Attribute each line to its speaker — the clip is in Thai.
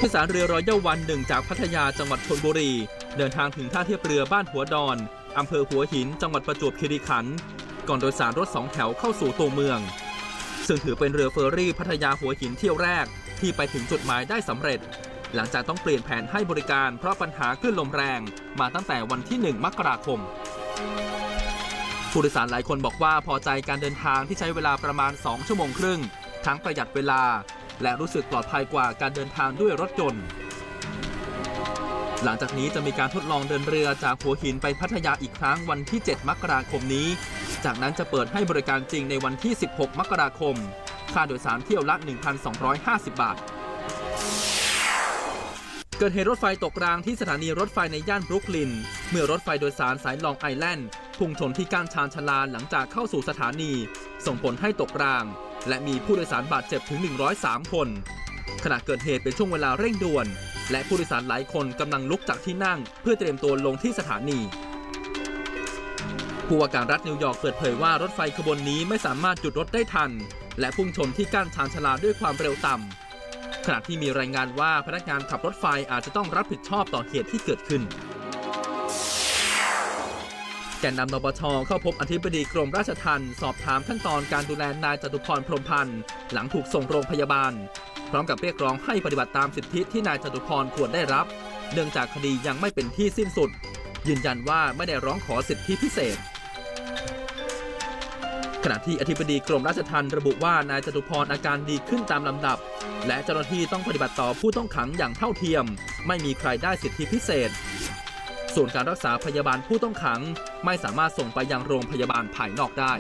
Speaker 1: ผู้โดยสารเรือรอยัลวัน1จากพัทยาจังหวัดชลบุรีเดินทางถึงท่าเทียบเรือบ้านหัวดอนอำเภอหัวหินจังหวัดประจวบคีรีขันธ์ก่อนโดยสารรถ2แถวเข้าสู่ตัวเมืองซึ่งถือเป็นเรือเฟอร์รี่พัทยาหัวหินเที่ยวแรกที่ไปถึงจุดหมายได้สำเร็จหลังจากต้องเปลี่ยนแผนให้บริการเพราะปัญหาคลื่นลมแรงมาตั้งแต่วันที่1 มกราคมผู้โดยสารหลายคนบอกว่าพอใจการเดินทางที่ใช้เวลาประมาณ2 ชั่วโมงครึ่งทั้งประหยัดเวลาและรู้สึกปลอดภัยกว่าการเดินทางด้วยรถยนต์หลังจากนี้จะมีการทดลองเดินเรือจากหัวหินไปพัทยาอีกครั้งวันที่7 มกราคมนี้จากนั้นจะเปิดให้บริการจริงในวันที่16 มกราคมค่าโดยสารเที่ยวละ 1,250 บาทเกิดเหตุรถไฟตกรางที่สถานีรถไฟในย่านบรุกลินเมื่อรถไฟโดยสารสายลองไอแลนด์พุ่งชนที่ก้านชานชาลาหลังจากเข้าสู่สถานีส่งผลให้ตกรางและมีผู้โดยสารบาดเจ็บถึง103 คนขณะเกิดเหตุเป็นช่วงเวลาเร่งด่วนและผู้โดยสารหลายคนกำลังลุกจากที่นั่งเพื่อเตรียมตัวลงที่สถานีผู้ว่าการรัฐนิวยอร์กเปิดเผยว่ารถไฟขบวนนี้ไม่สามารถหยุดรถได้ทันและพุ่งชนที่ก้านชานชาลาด้วยความเร็วต่ำขณะที่มีรายงานว่าพนักงานขับรถไฟอาจจะต้องรับผิดชอบต่อเหตุที่เกิดขึ้นแกนนำนปช.เข้าพบอธิบดีกรมราชทัณฑ์สอบถามขั้นตอนการดูแลนายจตุพรพรหมพันธ์หลังถูกส่งโรงพยาบาลพร้อมกับเรียกร้องให้ปฏิบัติตามสิทธิที่นายจตุพรควรได้รับเนื่องจากคดียังไม่เป็นที่สิ้นสุดยืนยันว่าไม่ได้ร้องขอสิทธิพิเศษขณะที่อธิบดีกรมราชทัณฑ์ระบุว่านายจตุพรอาการดีขึ้นตามลำดับและเจ้าหน้าที่ต้องปฏิบัติต่อผู้ต้องขังอย่างเท่าเทียมไม่มีใครได้สิทธิพิเศษส่วนการรักษาพยาบาลผู้ต้องขังไม่สามารถส่งไปยังโรงพยาบาลภายนอกได้